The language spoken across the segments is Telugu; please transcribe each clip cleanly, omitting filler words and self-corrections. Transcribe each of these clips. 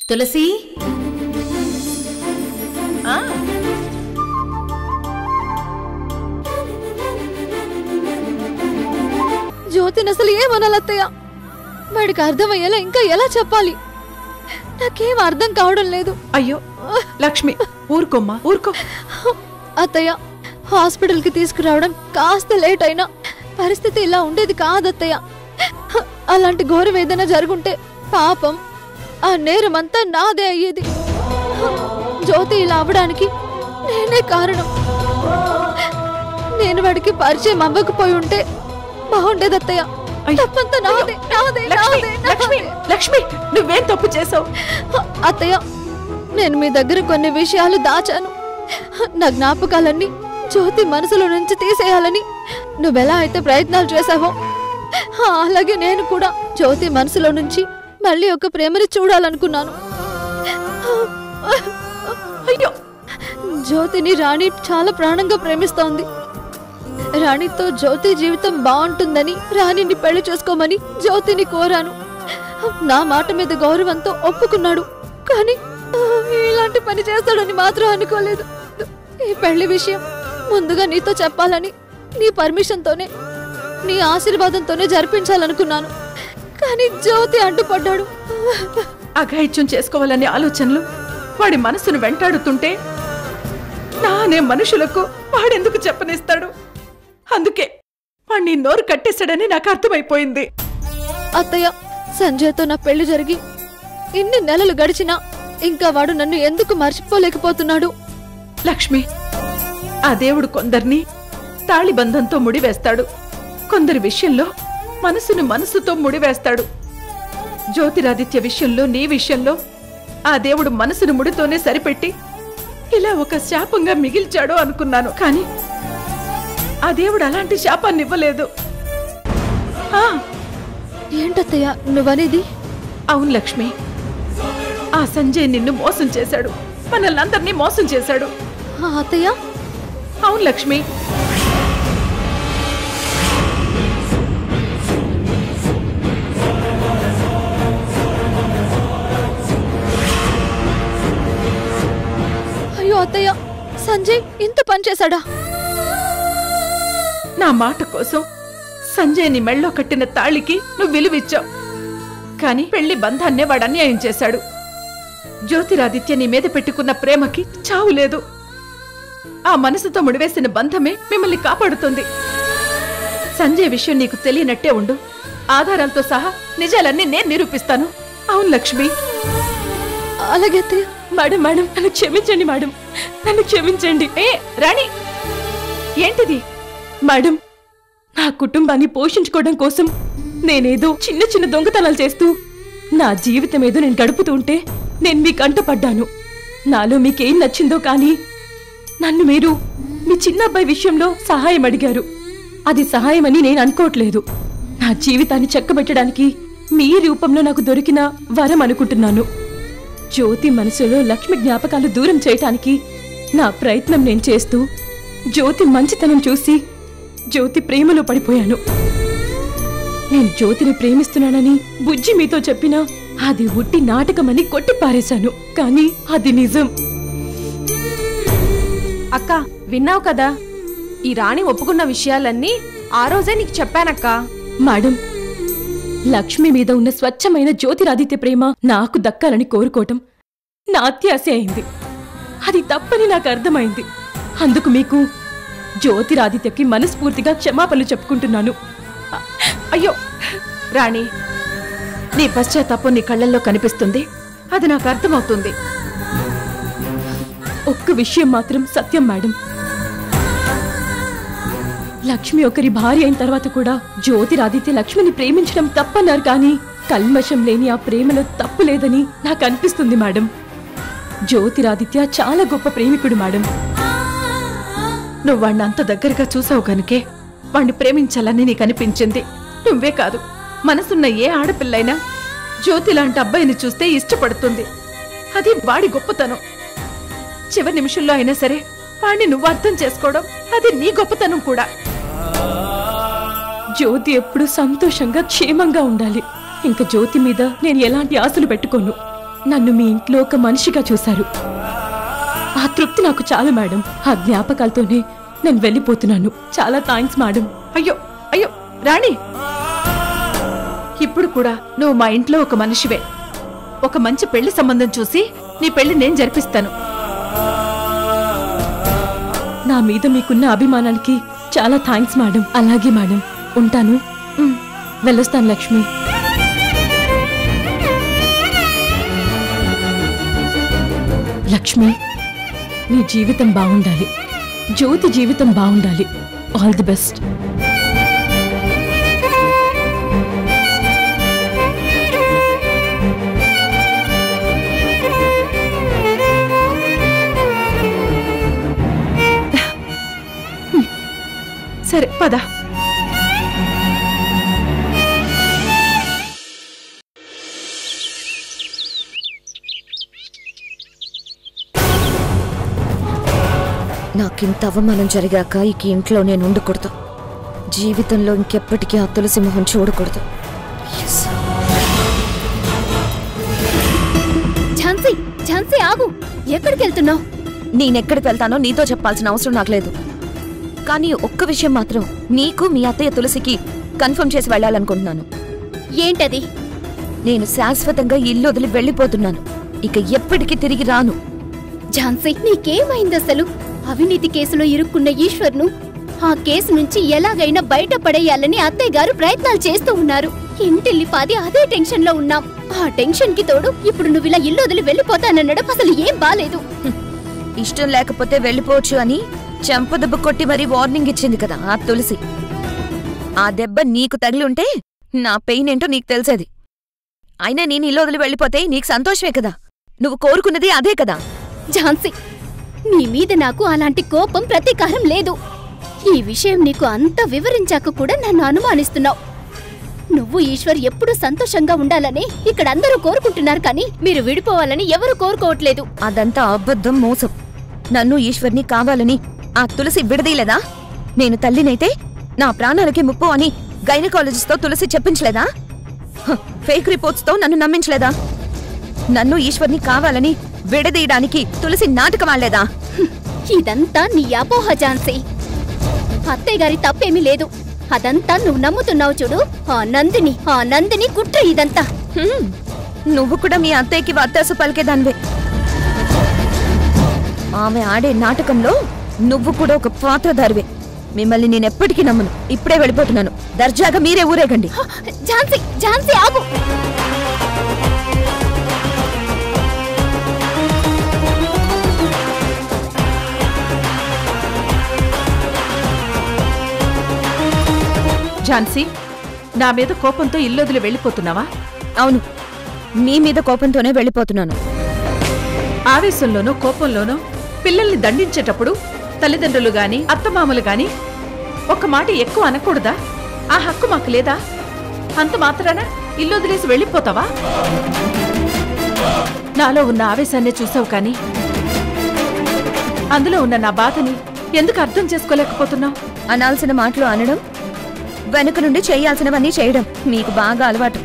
తులసి జ్యోతిని అసలు ఏమనాలత్తయ్య? వాడికి అర్థమయ్యేలా ఇంకా ఎలా చెప్పాలి? నాకేం అర్థం కావడం లేదు. అయ్యో లక్ష్మి, ఊరుకోమ్మా, ఊరుకో. అత్తయ్య, హాస్పిటల్ కి తీసుకురావడం కాస్త లేట్ అయినా పరిస్థితి ఇలా ఉండేది కాదత్తయ్య. అలాంటి ఘోరం ఏదైనా జరుగుంటే పాపం ఆ నేరమంతా నాదే అయ్యేది. జ్యోతి ఇలా అవ్వడానికి నేనే కారణం. నేను వాడికి పరిచయం అవ్వకపోయి ఉంటే బాగుండేదత్తయ్య. తప్పంతా నాదే, నాదే, నాదే, నాదే. లక్ష్మి, నువ్వేం తప్పు చేసావు? అత్తయ్య, నేను మీ దగ్గర కొన్ని విషయాలు దాచాను. నా జ్ఞాపకాలన్నీ జ్యోతి మనసులో నుంచి తీసేయాలని నువ్వెలా అయితే ప్రయత్నాలు చేశావో అలాగే నేను కూడా జ్యోతి మనసులో నుంచి మళ్ళీ ఒక ప్రేమని చూడాలనుకున్నాను. అయ్యో, జ్యోతిని రాణి చాలా ప్రాణంగా ప్రేమిస్తోంది. రాణితో జ్యోతి జీవితం బాగుంటుందని రాణిని పెళ్లి చేసుకోమని జ్యోతిని కోరాను. నా మాట మీద గౌరవంతో ఒప్పుకున్నాడు. కానీ ఇలాంటి పని చేస్తాడని మాత్రం అనుకోలేదు. ఈ పెళ్లి విషయం ముందుగా నీతో చెప్పాలని నీ పర్మిషన్ తోనే, నీ ఆశీర్వాదంతోనే జరిపించాలనుకున్నాను. కానీ జ్యోతి అడ్డుపడ్డాడు. అఘాయిత్యం చేసుకోవాలనే ఆలోచనలు వాడి మనసును వెంటాడుతుంటే నా అనే మనుషులకు వాడెందుకు చెప్పనిస్తాడు? అందుకే వాణ్ణి నోరు కట్టేశాడని నాకు అర్థమైపోయింది. అత్తయ్య, సంజయ్తో నా పెళ్లి జరిగి ఇన్ని నెలలు గడిచినా ఇంకా వాడు నన్ను ఎందుకు మర్చిపోలేకపోతున్నాడు? లక్ష్మి, ఆ దేవుడు కొందరిని తాళిబంధంతో ముడివేస్తాడు, కొందరి విషయంలో మనసును మనసుతో ముడివేస్తాడు. జ్యోతిరాదిత్య విషయంలో, నీ విషయంలో ఆ దేవుడు మనసును ముడితోనే సరిపెట్టి ఇలా ఒక శాపంగా మిగిల్చాడు అనుకున్నాను. కానీ ఆ దేవుడు అలాంటి శాపాన్ని ఇవ్వలేదు. ఏంటత్తయ్య నువ్వనేది? అవును లక్ష్మి, ఆ సంజయ్ నిన్ను మోసం చేశాడు, మనల్ని అందరినీ మోసం చేశాడు. అత్తయ్య? అవును లక్ష్మి. అయ్యో అత్తయ్య, సంజయ్ ఇంత పని చేశాడా? నా మాట కోసం సంజయ్ని మెళ్ళో కట్టిన తాళికి నువ్వు విలువిచ్చావు. కాని పెళ్లి బంధాన్నే వాడు అన్యాయం చేశాడు. జ్యోతిరాదిత్య నీ మీద పెట్టుకున్న ప్రేమకి చావు లేదు. ఆ మనసుతో ముడివేసిన బంధమే మిమ్మల్ని కాపాడుతుంది. సంజయ్ విషయం నీకు తెలియనట్టే ఉండు. ఆధారాలతో సహా నిజాలన్నీ నేను నిరూపిస్తాను. అవును లక్ష్మి. అలాగే మేడం, మేడం, నన్ను క్షమించండి మేడం, నన్ను క్షమించండి. రాణి, ఏంటిది? మేడం, నా కుటుంబాన్ని పోషించుకోవడం కోసం నేనేదో చిన్న చిన్న దొంగతనాలు చేస్తూ నా జీవితం ఏదో నేను గడుపుతూ ఉంటే నేను మీ కంటపడ్డాను. నాలో మీకేం నచ్చిందో కానీ నన్ను మీరు మీ చిన్న అబ్బాయి విషయంలో సహాయం అడిగారు. అది సహాయమని నేను అనుకోవట్లేదు. నా జీవితాన్ని చక్కబెట్టడానికి మీ రూపంలో నాకు దొరికిన వరం అనుకుంటున్నాను. జ్యోతి మనసులో లక్ష్మి జ్ఞాపకాలు దూరం చేయటానికి నా ప్రయత్నం నేను చేస్తూ జ్యోతి మంచితనం చూసి జ్యోతి ప్రేమలో పడిపోయాను. నేను జ్యోతిని ప్రేమిస్తున్నానని బుజ్జి మీతో చెప్పినా అది ఉట్టి నాటకమని కొట్టి పారేశాను. కానీ అది నిజం. అక్క, విన్నావు కదా, ఈ రాణి ఒప్పుకున్న విషయాలన్నీ ఆ రోజే నీకు చెప్పానక్క. మేడం, లక్ష్మి మీద ఉన్న స్వచ్ఛమైన జ్యోతిరాదిత్య ప్రేమ నాకు దక్కాలని కోరుకోవటం నా అత్యాశ అయింది. అది తప్పని నాకు అర్థమైంది. అందుకు మీకు జ్యోతిరాదిత్యకి మనస్ఫూర్తిగా క్షమాపణలు చెప్పుకుంటున్నాను. అయ్యో రాణి, నీ పశ్చాత్తాపం నీ కళ్ళల్లో కనిపిస్తుంది. అది నాకు అర్థమవుతుంది. ఒక్క విషయం మాత్రం సత్యం మేడం, లక్ష్మి ఒకరి భార్య అయిన తర్వాత కూడా జ్యోతిరాదిత్య లక్ష్మిని ప్రేమించడం తప్పన్నారు. కానీ కల్మషం లేని ఆ ప్రేమలో తప్పు లేదని నాకు అనిపిస్తుంది మేడం. జ్యోతిరాదిత్య చాలా గొప్ప ప్రేమికుడు మేడం. నువ్వు వాణ్ణి అంత దగ్గరగా చూసావు కనుకే వాణ్ణి ప్రేమించాలని నీకు అనిపించింది. నువ్వే కాదు, మనసున్న ఏ ఆడపిల్లైనా జ్యోతి లాంటి అబ్బాయిని చూస్తే ఇష్టపడుతుంది. అది వాడి గొప్పతనం. చివరి నిమిషంలో అయినా సరే వాణ్ణి నువ్వు అర్థం చేసుకోవడం అది నీ గొప్పతనం కూడా. జ్యోతి ఎప్పుడు సంతోషంగా క్షేమంగా ఉండాలి. ఇంకా జ్యోతి మీద నేను ఎలాంటి ఆశలు పెట్టుకోను. నన్ను మీ ఇంట్లో ఒక మనిషిగా చూశారు. ఆ తృప్తి నాకు చాలు మేడం. ఆ జ్ఞాపకాలతోనే నేను వెళ్ళిపోతున్నాను. చాలా థ్యాంక్స్ మేడం. అయ్యో అయ్యో రాణి, ఇప్పుడు కూడా నువ్వు మా ఇంట్లో ఒక మనిషివే. ఒక మంచి పెళ్లి సంబంధం చూసి నీ పెళ్లి నేను జరిపిస్తాను. నా మీద మీకున్న అభిమానానికి చాలా థ్యాంక్స్ మేడం. అలాగే మేడం, ఉంటాను. వెళ్ళొస్తాను లక్ష్మి. లక్ష్మి, నీ జీవితం బాగుండాలి. జ్యోతి జీవితం బాగుండాలి. All the best. సరే పద. నాకింత అవమానం జరిగాక ఇక ఇంట్లో నేను ఉండకూడదు. జీవితంలో ఇంకెప్పటికీ ఆ తులసి మొహం చూడకూడదు. ఝాన్సీ, ఝాన్సీ ఆగు. ఎక్కడికి వెళ్తున్నావు? నేనెక్కడికి వెళ్తానో నీతో చెప్పాల్సిన అవసరం నాకు లేదు. కానీ ఒక్క విషయం మాత్రం నీకు మీ అత్తయ్య తులసికి కన్ఫర్మ్ చేసి వెళ్ళాలనుకుంటున్నాను. ఏంటది? నేను శాశ్వతంగా ఇల్లు వదిలి వెళ్ళిపోతున్నాను. ఇక ఎప్పటికీ తిరిగి రాను. ఝాన్సీ, నీకేమైంది అసలు? అవినీతి కేసులో ఇరుక్కున్న ఈశ్వర్ను ఆ కేసు నుంచి ఎలాగైనా బయట పడేయాలని అత్తయ్య గారు ప్రయత్నాలు చేస్తూ ఉన్నారు. ఇంటిల్లిపాది అదే టెన్షన్ లో ఉన్నాం. ఆ టెన్షన్ కి తోడు ఇప్పుడు నువ్వు ఇలా ఇల్లు వదిలి వెళ్ళిపోతానన్నడం అసలు ఏం బాలేదు. ఇష్టం లేకపోతే వెళ్ళిపోవచ్చు అని చెంపదెబ్బ కొట్టి మరీ వార్నింగ్ ఇచ్చింది కదా ఆ తులసి. ఆ దెబ్బ నీకు తగిలి ఉంటే నా పెయిన్ ఏంటో నీకు తెలిసేది. అయినా నేను ఇల్లు వదిలి వెళ్ళిపోతే నీకు సంతోషమే కదా. నువ్వు కోరుకున్నది అదే కదా. ఝాన్సీ, నీ మీద నాకు అలాంటి కోపం ప్రతీకారం లేదు. ఈ విషయం నీకు అంత వివరించాక కూడా నన్ను అనుమానిస్తున్నావు. నువ్వు ఈశ్వర్ ఎప్పుడూ సంతోషంగా ఉండాలని ఇక్కడ అందరూ కోరుకుంటున్నారు, కానీ మీరు విడిపోవాలని ఎవరూ కోరుకోవట్లేదు. అదంతా అబద్ధం, మోసం. నన్ను ఈశ్వర్ని కావాలని ఆ తులసి విడదీయలేదా? నేను తల్లినైతే నా ప్రాణాలకి ముప్పు అని గైనకాలజిస్ట్తో తులసి చెప్పించలేదా? ఫేక్ రిపోర్ట్స్తో నన్ను నమ్మించలేదా? నన్ను ఈశ్వర్ని కావాలని విడదీయడానికి తులసి నాటకం ఆడలేదా? ఇదంతా నీ అపోహ ఝాన్సీ. అత్తయ్య గారి తప్పేమీ లేదు. అదంతా నువ్వు నమ్ముతున్నావు చూడు. ఆ నందిని కుట్ర ఇదంతా. నువ్వు కూడా మీ అత్తయ్యకి వత్తాసు పలికేదానివే. ఆమె ఆడే నాటకంలో నువ్వు కూడా ఒక పాత్రధారివే. మిమ్మల్ని నేనెప్పటికీ నమ్మను. ఇప్పుడే వెళ్ళిపోతున్నాను. దర్జాగా మీరే ఊరేగండి. ఝాన్సీ, ఝాన్సీ ఆగు. ఝాన్సీ, నా మీద కోపంతో ఇల్లొదిలి వెళ్ళిపోతున్నావా? అవును, మీ మీద కోపంతోనే వెళ్ళిపోతున్నాను. ఆవేశంలోనో కోపంలోనో పిల్లల్ని దండించేటప్పుడు తల్లిదండ్రులు గాని అత్తమామలు గాని ఒక మాట ఎక్కువ అనకూడదా? ఆ హక్కు మాకు లేదా? అంత మాత్రాన ఇల్లొదిలేసి వెళ్ళిపోతావా? నాలో ఉన్న ఆవేశాన్నే చూసావు కానీ అందులో ఉన్న నా బాధని ఎందుకు అర్థం చేసుకోలేకపోతున్నావు? అనాల్సిన మాటలు అనడం, వెనుక నుండి చేయాల్సినవన్నీ చేయడం మీకు బాగా అలవాటు.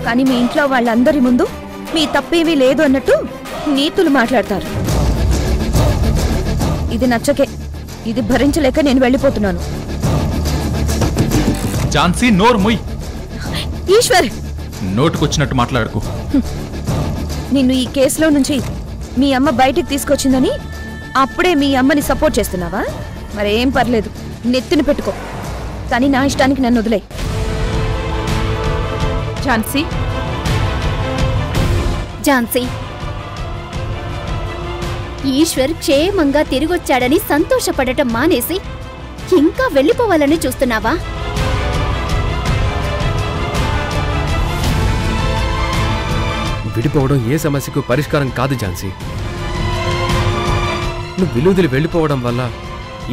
కానీ మీ ఇంట్లో వాళ్ళందరి ముందు మీ తప్పేమీ లేదు అన్నట్టు నీతులు మాట్లాడతారు. ఇది నచ్చకే. ఇది భరించలేక నేను వెళ్ళిపోతున్నాను. ఝాన్సీ, నోరు ముయ్. ఈశ్వర్, నోటుకొచ్చినట్టు మాట్లాడుకో. నిన్ను ఈ కేసులో నుంచి మీ అమ్మ బయటికి తీసుకొచ్చిందని అప్పుడే మీ అమ్మని సపోర్ట్ చేస్తున్నావా? మరేం పర్లేదు, నెత్తిని పెట్టుకో. కానీ నా ఇష్టానికి నన్ను వదిలే. ఝాన్సీ, ఝాన్సీ, ఈశ్వర్ క్షేమంగా తిరిగొచ్చాడని సంతోషపడటం మానేసి ఇంకా వెళ్ళిపోవాలని చూస్తున్నావా? విడిపోవడం ఏ సమస్యకు పరిష్కారం కాదు ఝాన్సీ. నువ్వు విలువదిలి వెళ్ళిపోవడం వల్ల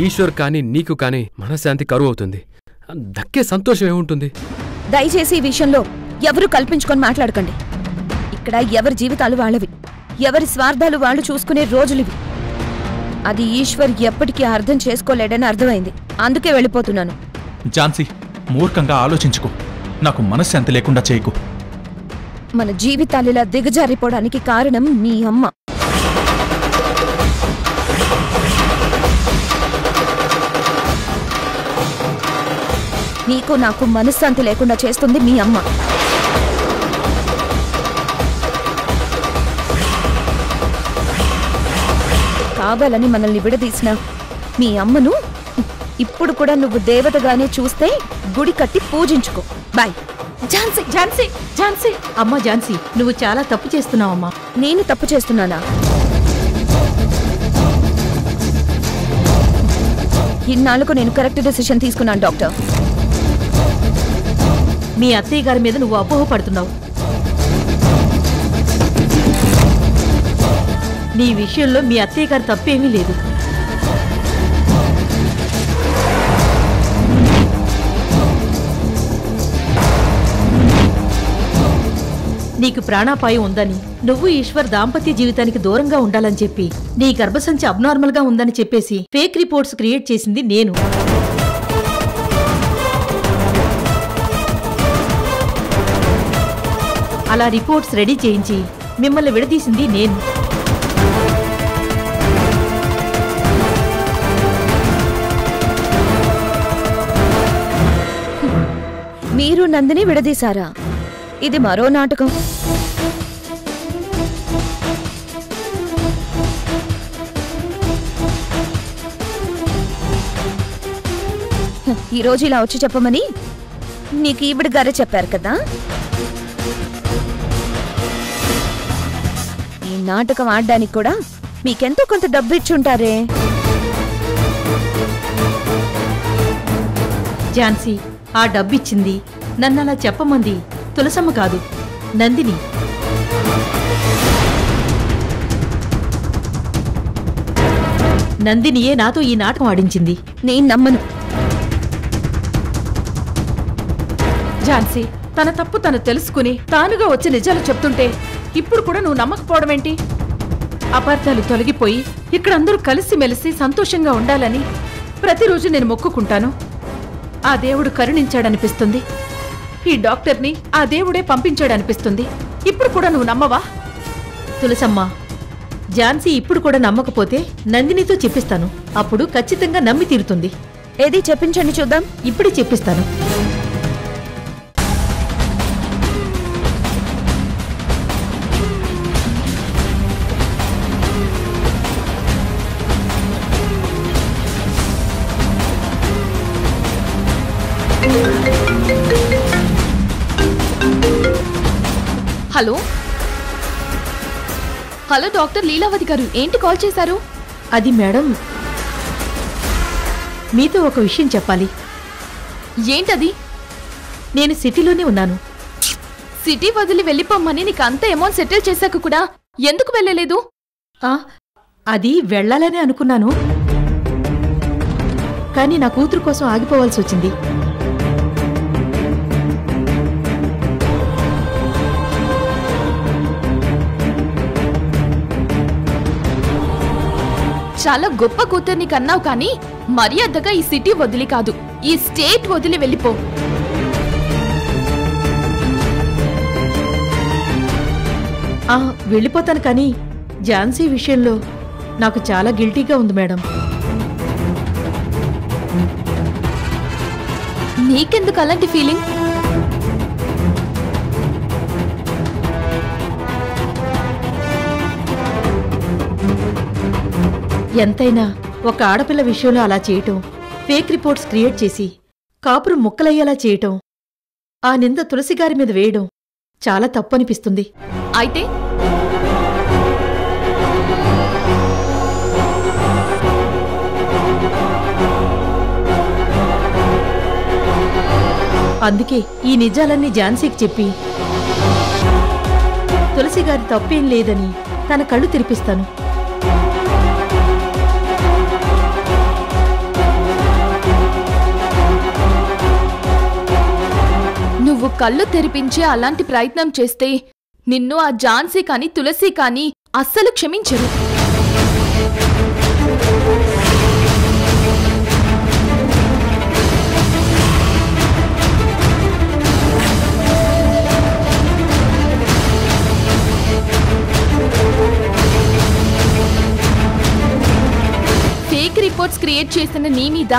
ఈశ్వర్ కానీ నీకు కానీ మనశ్శాంతి కరువు అవుతుంది. దక్కే సంతోషం ఏముంటుంది? దయచేసి ఈ విషయంలో ఎవరు కల్పించుకొని మాట్లాడకండి. ఇక్కడ ఎవరి జీవితాలు వాళ్ళవి, ఎవరి స్వార్థాలు వాళ్ళు చూసుకునే రోజులివి. అది ఈశ్వర్ ఎప్పటికీ అర్థం చేసుకోలేడని అర్థమైంది. అందుకే వెళ్ళిపోతున్నాను. ఝాన్సీ, మూర్ఖంగా ఆలోచించుకో. నాకు మనశ్శాంతి లేకుండా చేయకు. మన జీవితాలిలా దిగజారిపోవడానికి కారణం మీ అమ్మ. నీకు నాకు మనశ్శాంతి లేకుండా చేస్తుంది మీ అమ్మ. కావాలని మనల్ని విడదీసిన మీ అమ్మను ఇప్పుడు కూడా నువ్వు దేవతగానే చూస్తే గుడి కట్టి పూజించుకో. బాయ్. ఝాన్సీ ఝాన్సీ ఝాన్సీ అమ్మా ఝాన్సీ, నువ్వు చాలా తప్పు చేస్తున్నావమ్మా. నేను తప్పు చేస్తున్నానా? ఇన్నాళ్ళకు నేను కరెక్ట్ డెసిషన్ తీసుకున్నాను డాక్టర్. మీ అత్తయ్య గారి మీద నువ్వు అపోహపడుతున్నావు. నీ విషయంలో మీ అత్తయ్య గారి తప్పేమీ లేదు. నీకు ప్రాణాపాయం ఉందని, నువ్వు ఈశ్వర్ దాంపత్య జీవితానికి దూరంగా ఉండాలని చెప్పి, నీ గర్భసంచి అబ్నార్మల్ గా ఉందని చెప్పేసి ఫేక్ రిపోర్ట్స్ క్రియేట్ చేసింది నేను. అలా రిపోర్ట్స్ రెడీ చేయించి మిమ్మల్ని విడదీసింది నేను. మీరు నందిని విడదీశారా? ఇది మరో నాటకం. ఈరోజు ఇలా వచ్చి చెప్పమని నీకు ఈవిడ గారే చెప్పారు కదా. ఈ నాటకం ఆడడానికి కూడా మీకెంతో కొంత డబ్బు ఇచ్చుంటారే. ఝాన్సీ, ఆ డబ్బిచ్చింది, నన్నలా చెప్పమంది తులసమ్మ కాదు, నందిని. నందినియే నాతో ఈ నాటకం ఆడించింది. నేను నమ్మను. ఝాన్సీ, తన తప్పు తను తెలుసుకుని తానుగా వచ్చి నిజాలు చెప్తుంటే ఇప్పుడు కూడా నువ్వు నమ్మకపోవడమేంటి? అపార్థాలు తొలగిపోయి ఇక్కడ అందరూ కలిసిమెలిసి సంతోషంగా ఉండాలని ప్రతిరోజు నేను మొక్కుకుంటాను. ఆ దేవుడు కరుణించాడనిపిస్తుంది. ఈ డాక్టర్ని ఆ దేవుడే పంపించాడనిపిస్తుంది. ఇప్పుడు కూడా నువ్వు నమ్మవా? తులసమ్మ, ఝాన్సీ ఇప్పుడు కూడా నమ్మకపోతే నందినితో చెప్పిస్తాను. అప్పుడు ఖచ్చితంగా నమ్మి తీరుతుంది. ఏది చెప్పించండి చూద్దాం. ఇప్పుడే చెప్పిస్తాను. హలో హలో డాక్టర్ లీలావతి గారు, ఏంటి కాల్ చేశారు? అది మేడం, మీతో ఒక విషయం చెప్పాలి. ఏంటది? నేను సిటీలోనే ఉన్నాను. సిటీ వదిలి వెళ్ళిపోమ్మని నీకు అంత అమౌంట్ సెటిల్ చేశాక కూడా ఎందుకు వెళ్ళలేదు? అది వెళ్ళాలనే అనుకున్నాను, కానీ నా కూతురు కోసం ఆగిపోవాల్సి వచ్చింది. చాలా గొప్ప కూతుర్ని కన్నావు, కానీ మర్యాదగా ఈ సిటీ వదిలి కాదు, ఈ స్టేట్ వదిలి వెళ్ళిపో. వెళ్ళిపోతాను, కానీ ఝాన్సీ విషయంలో నాకు చాలా గిల్టీగా ఉంది మేడం. నీకెందుకు అలాంటి ఫీలింగ్? ఎంతైనా ఒక ఆడపిల్ల విషయంలో అలా చేయటం, ఫేక్ రిపోర్ట్స్ క్రియేట్ చేసి కాపురం ముక్కలయ్యేలా చేయటం, ఆ నింద తులసిగారి మీద వేయడం చాలా తప్పనిపిస్తుంది. అయితే అందుకే ఈ నిజాలన్నీ ఝాన్సీకి చెప్పి తులసిగారి తప్పేం లేదని తన కళ్ళు తెరిపిస్తాను. నువ్వు కళ్ళు తెరిపించి అలాంటి ప్రయత్నం చేస్తే నిన్ను ఆ ఝాన్సీ కానీ తులసి కానీ అస్సలు క్షమించరు. రిపోర్ట్స్ క్రియేట్ చేసిన నీ మీద,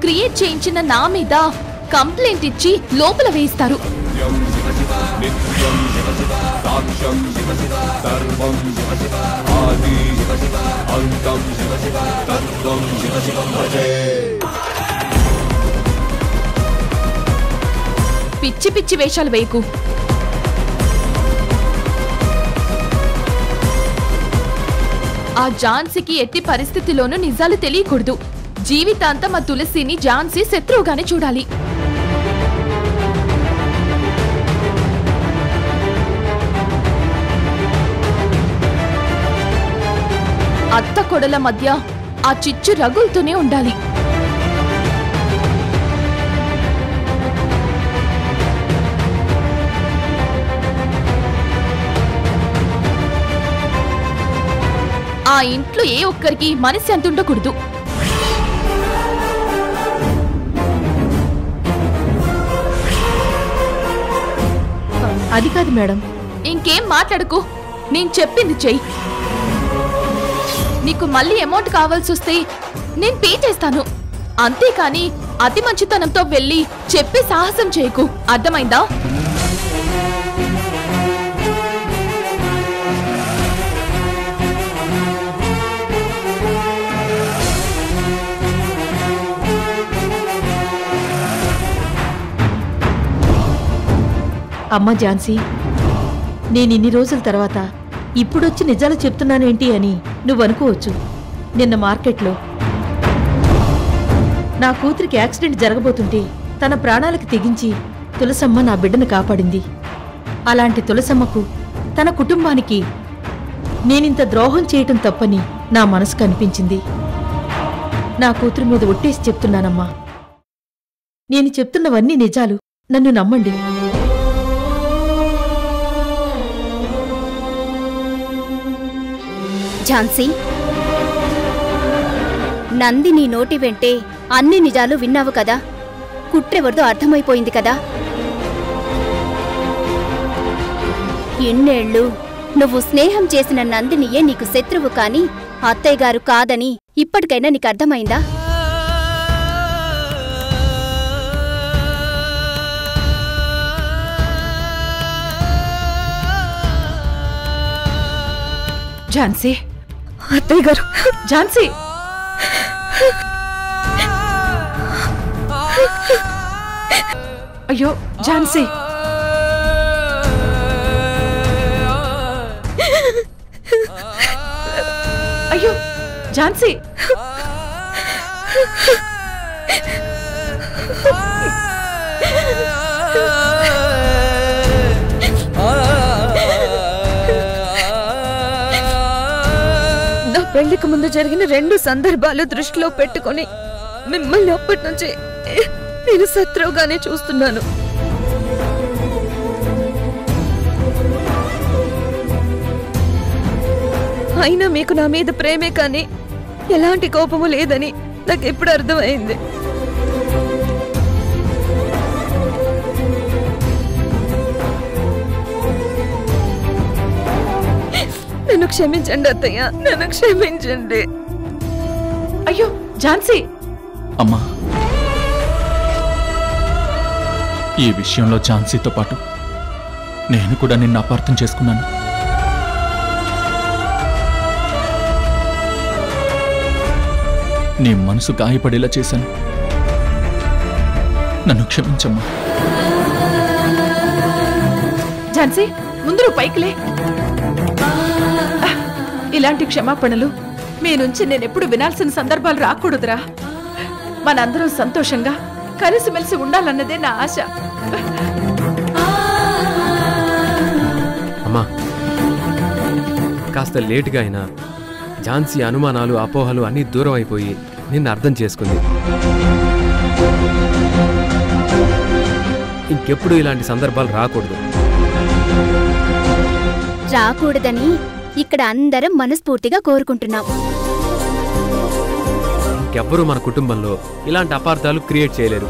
క్రియేట్ చేయించిన నా మీద కంప్లైంట్ ఇచ్చి లోపల వేయిస్తారు. పిచ్చి పిచ్చి వేషాలు వేయకు. ఆ ఝాన్సీకి ఎట్టి పరిస్థితిలోనూ నిజాలు తెలియకూడదు. జీవితాంతం ఆ తులసిని ఝాన్సీ శత్రువుగానే చూడాలి. అత్త కొడల మధ్య ఆ చిచ్చు రగులుతూనే ఉండాలి. ఆ ఇంట్లో ఏ ఒక్కరికి మనశ్శాంతి ఉండకూడదు. అది కాదు మేడం. ఇంకేం మాట్లాడకు, నేను చెప్పింది చెయ్యి. నీకు మళ్ళీ అమౌంట్ కావాల్సి వస్తే నేను పే చేస్తాను. అంతేకాని అతి మంచితనంతో వెళ్ళి చెప్పి సాహసం చేయకు, అర్థమైందా? అమ్మా ఝాన్సీ, నేనిన్ని రోజుల తర్వాత ఇప్పుడొచ్చి నిజాలు చెప్తున్నానేంటి అని నువ్వు అనుకోవచ్చు. నిన్న మార్కెట్లో నా కూతురికి యాక్సిడెంట్ జరగబోతుంటే తన ప్రాణాలకు తెగించి తులసమ్మ నా బిడ్డను కాపాడింది. అలాంటి తులసమ్మకు, తన కుటుంబానికి నేనింత ద్రోహం చేయటం తప్పని నా మనసుకు అనిపించింది. నా కూతురు మీద ఒట్టేసి చెప్తున్నానమ్మా, నేను చెప్తున్నవన్నీ నిజాలు, నన్ను నమ్మండి. ఝాన్సీ, నంది నీ నోటి వెంటే అన్ని నిజాలు విన్నావు కదా. కుట్రెవరిదో అర్థమైపోయింది కదా. ఎన్నేళ్లు నువ్వు స్నేహం చేసిన నందినియే నీకు శత్రువు కాని అత్తయ్య గారు కాదని ఇప్పటికైనా నీకు అర్థమైందా? ఝాన్సీ, అత్తయ్య గారు, ఝాన్సీ, అయ్యో ఝాన్సీ, అయ్యో ఝాన్సీ, నా పెళ్లికి ముందు జరిగిన 2 సందర్భాలు దృష్టిలో పెట్టుకొని మిమ్మల్ని అప్పటి నుంచి నేను శత్రువుగానే చూస్తున్నాను. అయినా మీకు నా మీద ప్రేమే కానీ ఎలాంటి కోపము లేదని నాకు ఎప్పుడు అర్థమైంది. నన్ను క్షమించండి అత్తయ్య, నన్ను క్షమించండి. అయ్యో ఝాన్సీ, అమ్మా, ఈ విషయంలో ఝాన్సీతో పాటు నేను కూడా నిన్ను అపార్థం చేసుకున్నాను. నీ మనసు గాయపడేలా చేశాను. నన్ను క్షమించమ్మా. ఝాన్సీ, ముందు పైకిలే. ఇలాంటి క్షమాపణలు మీ నుంచి నేనెప్పుడు వినాల్సిన సందర్భాలు రాకూడదురా. మనందరం సంతోషంగా కలిసిమెలిసి ఉండాలన్నదే నా ఆశ. అమ్మా, కాస్త లేటుగా అయినా ఝాన్సీ అనుమానాలు, అపోహలు అన్నీ దూరం అయిపోయి నిన్ను అర్థం చేసుకుంది. ఇంకెప్పుడు ఇలాంటి సందర్భాలు రాకూడదు. రాకూడదని ఇక్కడ అందరం మనస్ఫూర్తిగా కోరుకుంటున్నాం. ఇంకెవ్వరూ మన కుటుంబంలో ఇలాంటి అపార్థాలు క్రియేట్ చేయలేరు.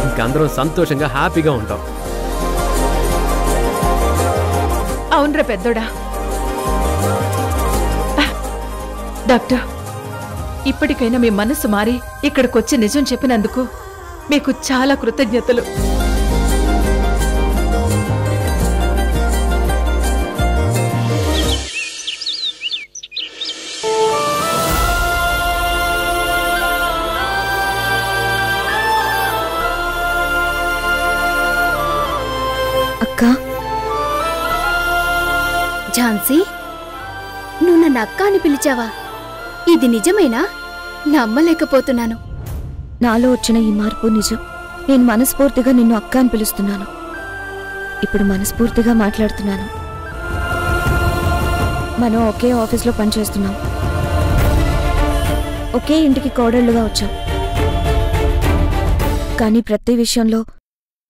ఇంకందరం సంతోషంగా హ్యాపీగా ఉంటాం. అవునరా పెద్దోడా, డాక్టర్, ఇప్పటికైనా మీ మనసు మారి ఇక్కడికొచ్చి నిజం చెప్పినందుకు మీకు చాలా కృతజ్ఞతలు. అక్కా, ఝాన్సీ, నువ్వు నన్ను అక్క అని పిలిచావా? ఇది నిజమేనా? నమ్మలేకపోతున్నాను. నాలో వచ్చిన ఈ మార్పు నిజం. నేను మనస్ఫూర్తిగా నిన్ను అక్క అని పిలుస్తున్నాను. ఇప్పుడు మనస్ఫూర్తిగా మాట్లాడుతున్నాను. మనం ఒకే ఆఫీస్లో పనిచేస్తున్నాం, ఒకే ఇంటికి కోడళ్లుగా వచ్చాం. కానీ ప్రతి విషయంలో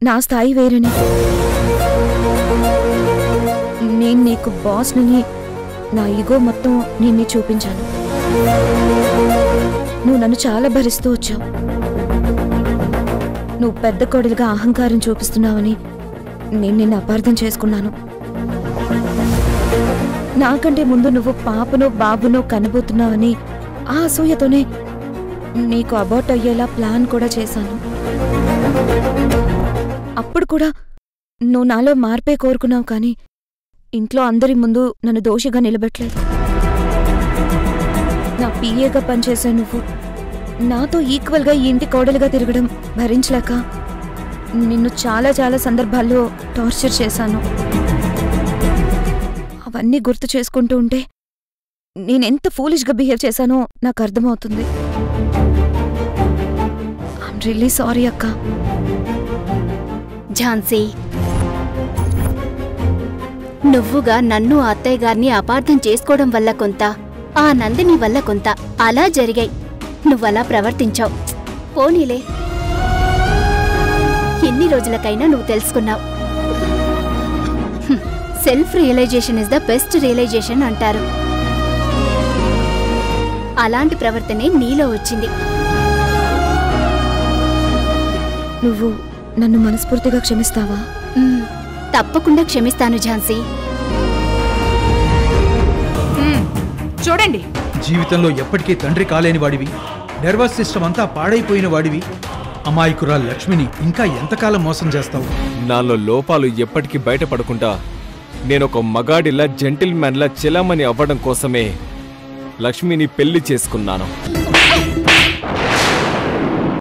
నా స్థాయి వేరేనే. నేను నీకు బాస్ని, నా ఈగో మొత్తం నిన్నే చూపించాను. నువ్వు నన్ను చాలా భరిస్తూ వచ్చావు. నువ్వు పెద్ద కోడలిగా అహంకారం చూపిస్తున్నావని నేను నిన్ను అపార్థం చేసుకున్నాను. నాకంటే ముందు నువ్వు పాపనో బాబునో కనబోతున్నావని ఆ అసూయతోనే నీకు అబార్ట్ అయ్యేలా ప్లాన్ కూడా చేశాను. అప్పుడు కూడా నువ్వు నాలో మార్పే కోరుకున్నావు, కానీ ఇంట్లో అందరి ముందు నన్ను దోషిగా నిలబెట్టలేదు. నా పిఏగా పనిచేసే నువ్వు నాతో ఈక్వల్గా ఈ ఇంటి కోడలుగా తిరగడం భరించలేక నిన్ను చాలా చాలా సందర్భాల్లో టార్చర్ చేశాను. అవన్నీ గుర్తు చేసుకుంటూ ఉంటే నేనెంత ఫూలిష్గా బిహేవ్ చేశానో నాకు అర్థమవుతుంది. ఐఎమ్ రియల్లీ సారీ అక్క. ఝాన్సీ, నువ్వుగా నన్ను అత్తయ్య గారిని అపార్థం చేసుకోవడం వల్ల కొంత, ఆ నందిని వల్ల కొంత అలా జరిగాయి. నువ్వలా ప్రవర్తించావు. పోనీలే, ఎన్ని రోజులకైనా నువ్వు తెలుసుకున్నావు. Self realisation is the best realisation అంటారు. అలాంటి ప్రవర్తనే నీలో వచ్చింది. నువ్వు నన్ను మనస్ఫూర్తిగా క్షమిస్తావా? తప్పకుండా క్షమిస్తాను ఝాన్సీ. చూడండి, జీవితంలో ఎప్పటికీ తండ్రి కాలేని వాడివి, నర్వస్ సిస్టమ్ అంతా పాడైపోయిన వాడివి, అమాయకురాలు లక్ష్మిని ఇంకా ఎంతకాలం మోసం చేస్తావు? నాలో లోపాలు ఎప్పటికీ బయటపడకుండా నేనొక మగాడిలా జెంటిల్మ్యాన్లా చెలామణి అవ్వడం కోసమే లక్ష్మిని పెళ్లి చేసుకున్నాను.